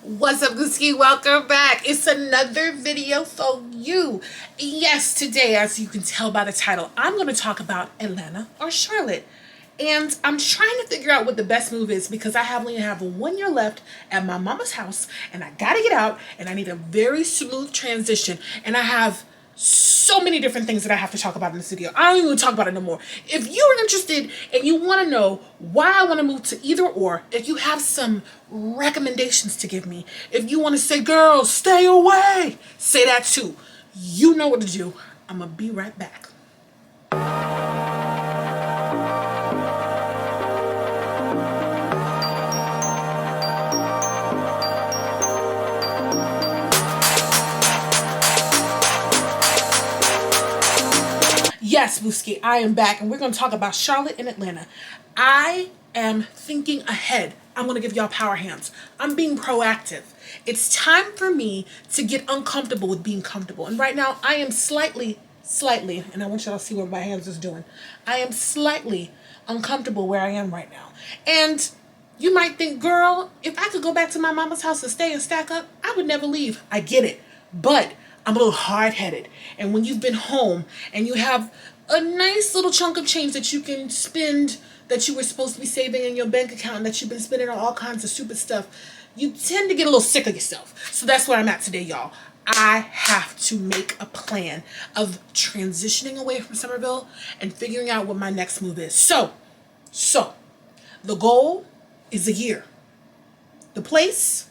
What's up, Gooski? Welcome back. It's another video for you. Yes, today, as you can tell by the title, I'm going to talk about Atlanta or Charlotte. And I'm trying to figure out what the best move is because I only have 1 year left at my mama's house and I got to get out and I need a very smooth transition. And I have so many different things that I have to talk about in this video. I don't even talk about it no more. If you're interested and you want to know why I want to move to either or, if you have some recommendations to give me, if you want to say, girl, stay away, say that too. You know what to do. I'm going to be right back. Yes, Booski, I am back, and we're going to talk about Charlotte and Atlanta. I am thinking ahead. I'm going to give y'all power hands. I'm being proactive. It's time for me to get uncomfortable with being comfortable. And right now, I am slightly, and I want y'all to see what my hands is doing. I am slightly uncomfortable where I am right now. And you might think, girl, if I could go back to my mama's house and stay and stack up, I would never leave. I get it. But I'm a little hard-headed. And when you've been home and you have a nice little chunk of change that you can spend that you were supposed to be saving in your bank account and that you've been spending on all kinds of stupid stuff, you tend to get a little sick of yourself. So that's where I'm at today, y'all. I have to make a plan of transitioning away from Somerville and figuring out what my next move is. So the goal is a year. The place,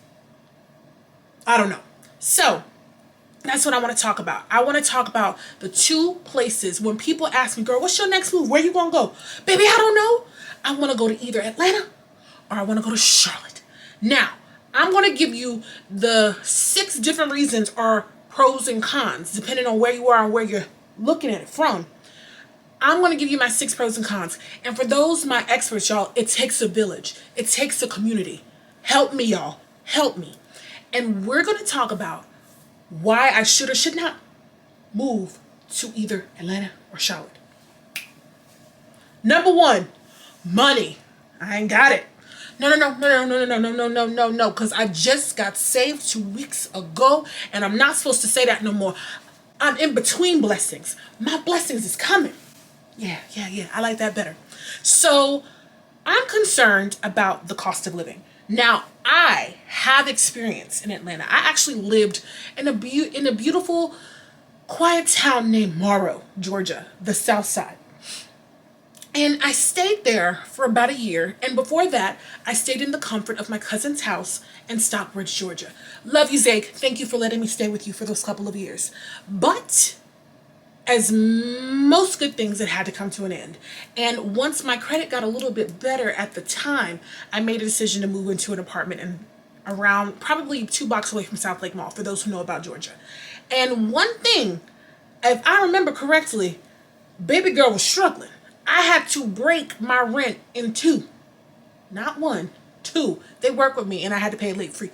I don't know. So that's what I want to talk about. I want to talk about the two places when people ask me, girl, what's your next move? Where you going to go? Baby, I don't know. I want to go to either Atlanta or I want to go to Charlotte. Now, I'm going to give you the 6 different reasons or pros and cons, depending on where you are and where you're looking at it from. I'm going to give you my 6 pros and cons. And for those, my experts, y'all, it takes a village. It takes a community. Help me, y'all. Help me. And we're going to talk about why I should or should not move to either Atlanta or Charlotte. Number 1, money. I ain't got it. No, because I just got saved 2 weeks ago, and I'm not supposed to say that no more. I'm in between blessings. My blessings is coming. Yeah, I like that better. So I'm concerned about the cost of living. Now, I have experience in Atlanta. I actually lived in a beautiful, quiet town named Morrow, Georgia, the South Side. And I stayed there for about a year. And before that, I stayed in the comfort of my cousin's house in Stockbridge, Georgia. Love you, Zake. Thank you for letting me stay with you for those couple of years. But as most good things, it had to come to an end. And once my credit got a little bit better at the time, I made a decision to move into an apartment in around probably 2 blocks away from South Lake Mall, for those who know about Georgia. And one thing, if I remember correctly, baby girl was struggling. I had to break my rent in 2. Not 1, 2. They work with me and I had to pay it late free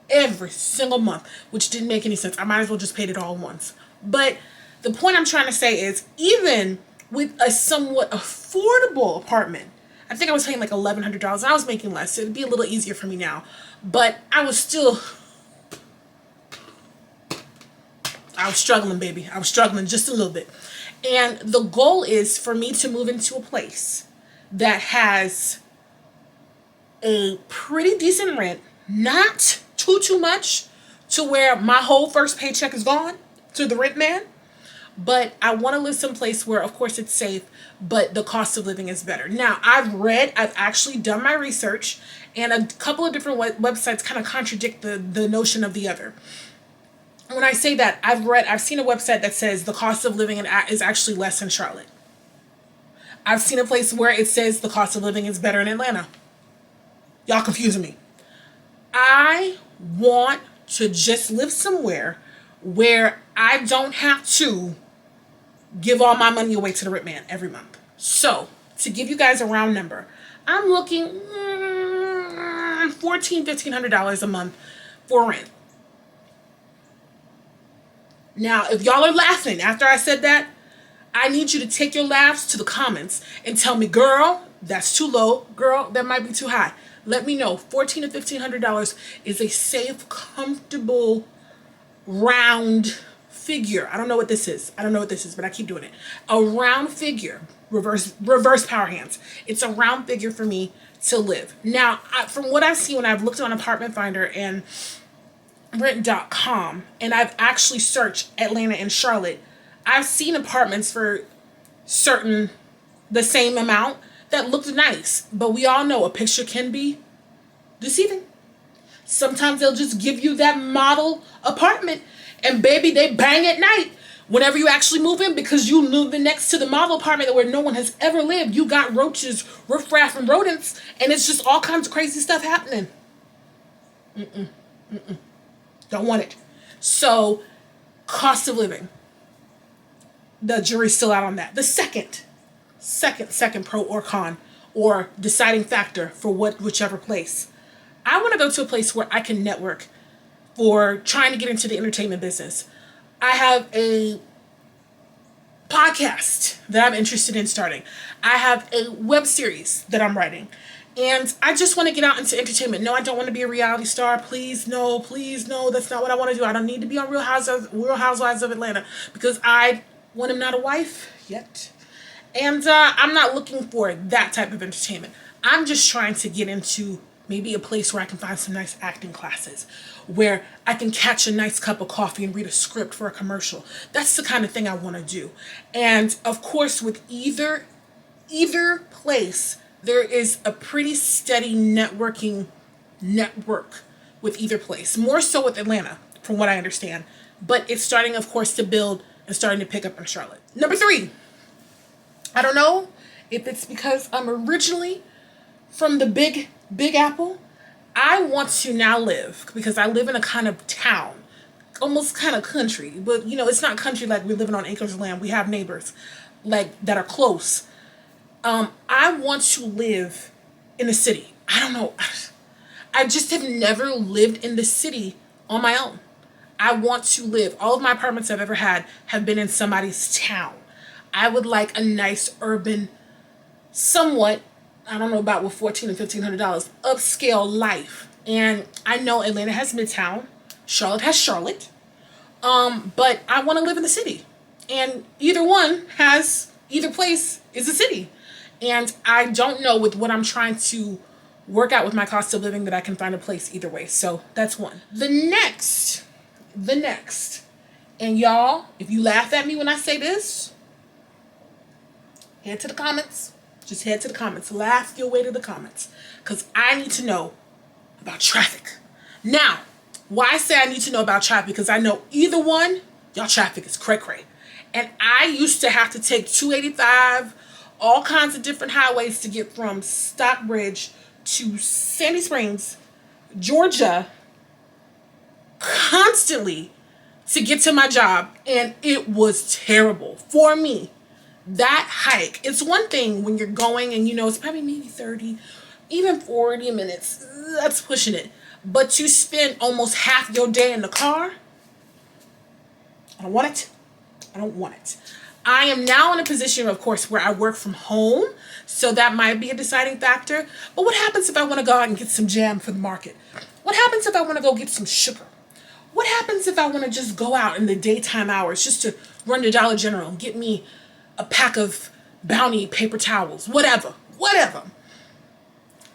every single month, which didn't make any sense. I might as well just paid it all once. But the point I'm trying to say is, even with a somewhat affordable apartment, I think I was paying like $1,100. I was making less. So it'd be a little easier for me now. But I was struggling, baby. I was struggling just a little bit. And the goal is for me to move into a place that has a pretty decent rent, not too much to where my whole first paycheck is gone to the rent man. But I want to live someplace where, of course, it's safe, but the cost of living is better. Now, I've actually done my research, and a couple of different websites kind of contradict the notion of the other. When I say that, I've seen a website that says the cost of living is actually less in Charlotte. I've seen a place where it says the cost of living is better in Atlanta. Y'all confusing me. I want to just live somewhere where I don't have to give all my money away to the rent man every month. So, to give you guys a round number, I'm looking $1,500 a month for rent. Now, if y'all are laughing after I said that, I need you to take your laughs to the comments and tell me, girl, that's too low. Girl, that might be too high. Let me know. $1,400 to $1,500 is a safe, comfortable, round figure. I don't know what this is. But I keep doing it. A round figure. Reverse power hands. It's a round figure for me to live. Now, from what I've seen when I've looked on Apartment Finder and rent.com, and I've actually searched Atlanta and Charlotte, I've seen apartments for the same amount that looked nice. But we all know a picture can be deceiving. Sometimes they'll just give you that model apartment, and baby, they bang at night. Whenever you actually move in, because you live next to the model apartment where no one has ever lived, you got roaches, riffraff, and rodents, and it's just all kinds of crazy stuff happening. Don't want it. So, cost of living. The jury's still out on that. The second pro or con, or deciding factor for whichever place. I want to go to a place where I can network for trying to get into the entertainment business. I have a podcast that I'm interested in starting. I have a web series that I'm writing. And I just want to get out into entertainment. No, I don't want to be a reality star. Please, no. That's not what I want to do. I don't need to be on Real Housewives of Atlanta, because I am not a wife yet. And I'm not looking for that type of entertainment. I'm just trying to get into maybe a place where I can find some nice acting classes, where I can catch a nice cup of coffee and read a script for a commercial. That's the kind of thing I want to do. And of course, with either place, there is a pretty steady network with either place. More so with Atlanta, from what I understand. But it's starting, of course, to build and starting to pick up in Charlotte. Number 3. I don't know if it's because I'm originally from the Big Apple. I want to now live, because I live in a kind of town, almost kind of country, but it's not country like we're living on acres of land. We have neighbors like that are close. I want to live in the city. I don't know. I just have never lived in the city on my own. I want to live. All of my apartments I've ever had have been in somebody's town. I would like a nice urban, somewhat, I don't know about with $1,400 to $1,500, upscale life. And I know Atlanta has Midtown, Charlotte has Charlotte, but I want to live in the city. And either place is a city. And I don't know, with what I'm trying to work out with my cost of living, that I can find a place either way. So that's one. The next, and y'all, if you laugh at me when I say this, head to the comments. Just head to the comments. Laugh your way to the comments. Because I need to know about traffic. Now, why I say I need to know about traffic? Because I know either one, y'all traffic is cray-cray. And I used to have to take 285, all kinds of different highways to get from Stockbridge to Sandy Springs, Georgia, constantly to get to my job. And it was terrible for me. That hike, it's one thing when you're going and it's probably maybe 30, even 40 minutes. That's pushing it. But to spend almost half your day in the car, I don't want it. I am now in a position, of course, where I work from home. So that might be a deciding factor. But what happens if I want to go out and get some jam for the market? What happens if I want to go get some sugar? What happens if I want to just go out in the daytime hours just to run to Dollar General and get me a pack of Bounty paper towels, whatever.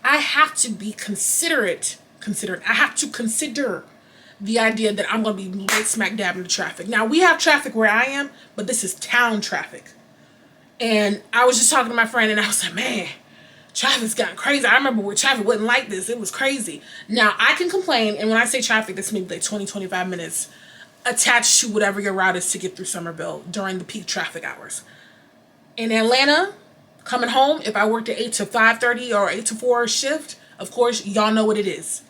I have to be considerate. I have to consider the idea that I'm going to be right smack dab in the traffic. Now, we have traffic where I am, but this is town traffic. And I was just talking to my friend, and I was like, man, traffic's gotten crazy. I remember where traffic wasn't like this. It was crazy. Now, I can complain, and when I say traffic, that's maybe like 20, 25 minutes attached to whatever your route is to get through Somerville during the peak traffic hours. In Atlanta, coming home, if I worked at 8 to 5:30 or 8 to 4 shift, of course, y'all know what it is.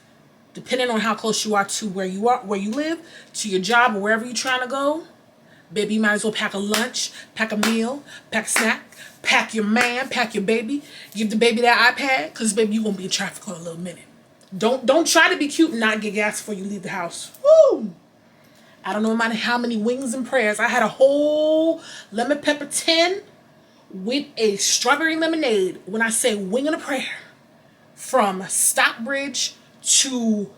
Depending on how close you are to where you live, to your job, or wherever you're trying to go, baby, you might as well pack a lunch, pack a meal, pack a snack, pack your man, pack your baby, give the baby that iPad, because baby, you're going to be in traffic for a little minute. Don't try to be cute and not get gas before you leave the house. Woo! I don't know how many wings and prayers. I had a whole lemon pepper 10 with a strawberry lemonade. When I say wing and a prayer, from Stockbridge to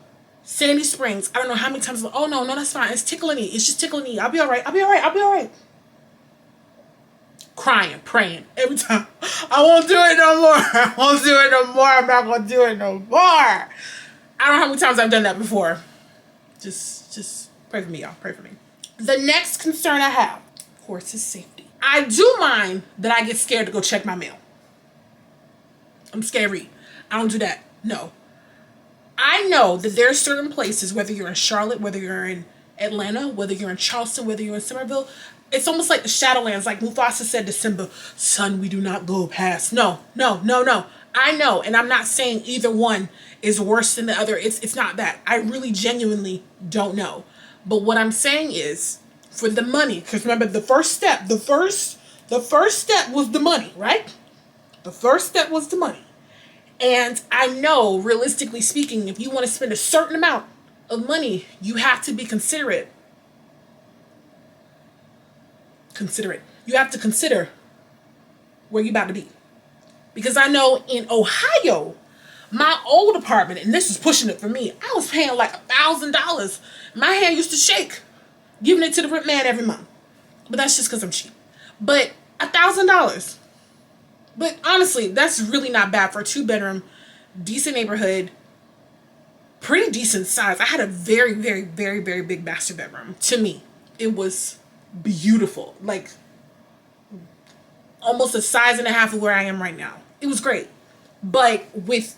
Sandy Springs. I don't know how many times. Oh no, that's fine. It's tickling me. It's just tickling me. I'll be all right. I'll be all right. I'll be all right. Crying, praying every time. I won't do it no more. I won't do it no more. I'm not gonna do it no more. I don't know how many times I've done that before. Just pray for me, y'all. Pray for me. The next concern I have, of course, is safety. I do mind that I get scared to go check my mail. I'm scary. I don't do that. No. I know that there are certain places, whether you're in Charlotte, whether you're in Atlanta, whether you're in Charleston, whether you're in Somerville, it's almost like the Shadowlands, like Mufasa said to Simba, son, we do not go past. No. I know, and I'm not saying either one is worse than the other. It's not that. I really genuinely don't know. But what I'm saying is, for the money, because remember the first step was the money, right? The first step was the money. And I know, realistically speaking, if you want to spend a certain amount of money, you have to be considerate. You have to consider where you're about to be. Because I know in Ohio, my old apartment, and this is pushing it for me, I was paying like $1,000. My hand used to shake, giving it to the rent man every month. But that's just because I'm cheap. But $1,000. But honestly, that's really not bad for a 2-bedroom, decent neighborhood, pretty decent size. I had a very, very, very, very big master bedroom. To me, it was beautiful. Like almost a size and a half of where I am right now. It was great. But with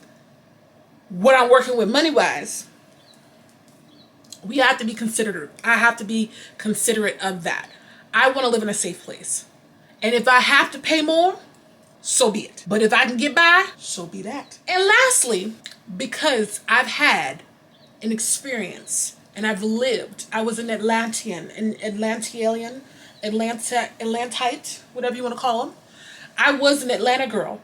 what I'm working with money-wise, we have to be considerate. I have to be considerate of that. I want to live in a safe place. And if I have to pay more, so be it. But if I can get by, so be that. And lastly, because I've had an experience and I've lived, I was an Atlantite, whatever you want to call them. I was an Atlanta girl,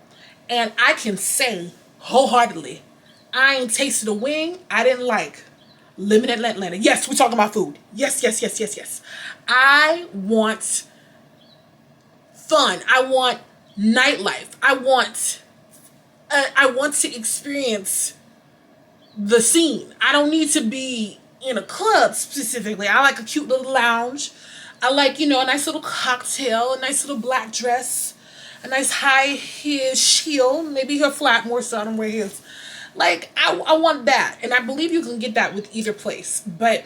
and I can say wholeheartedly, I ain't tasted a wing I didn't like living in Atlanta. Yes, we're talking about food. Yes. I want fun. I want nightlife. I want to experience the scene. I don't need to be in a club specifically. I like a cute little lounge. I like, a nice little cocktail, a nice little black dress, a nice high heel, maybe her flat more so, I don't wear heels. Like, I want that. And I believe you can get that with either place. But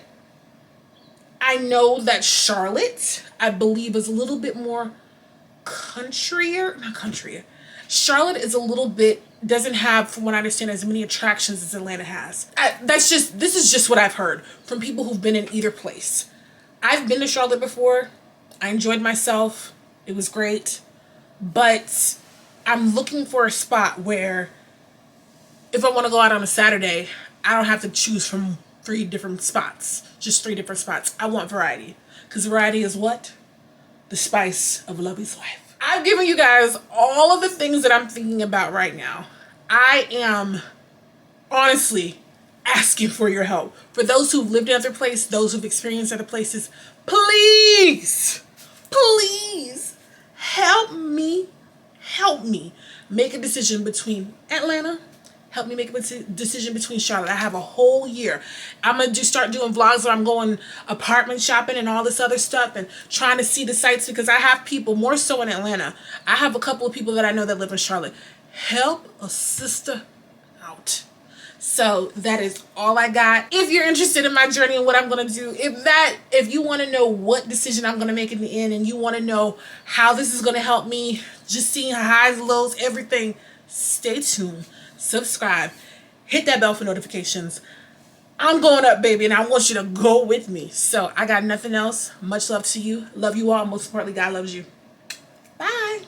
I know that Charlotte, I believe, is a little bit more Charlotte is a little bit, doesn't have, from what I understand, as many attractions as Atlanta has. This is just what I've heard from people who've been in either place. I've been to Charlotte before. I enjoyed myself. It was great. But I'm looking for a spot where if I want to go out on a Saturday, I don't have to choose from 3 different spots. Just 3 different spots. I want variety. Because variety is what? The spice of Lovey's life. I've given you guys all of the things that I'm thinking about right now. I am honestly asking for your help. For those who've lived in other places, those who've experienced other places, please help me make a decision between Atlanta. Help me make a decision between Charlotte. I have a whole year. I'm going to start doing vlogs where I'm going apartment shopping and all this other stuff and trying to see the sites, because I have people, more so in Atlanta. I have a couple of people that I know that live in Charlotte. Help a sister out. So that is all I got. If you're interested in my journey and what I'm going to do, if you want to know what decision I'm going to make in the end, and you want to know how this is going to help me, just seeing highs, lows, everything, stay tuned. Subscribe, hit that bell for notifications. I'm going up, baby, and I want you to go with me. So I got nothing else. Much love to you. Love you all. Most importantly, God loves you. Bye.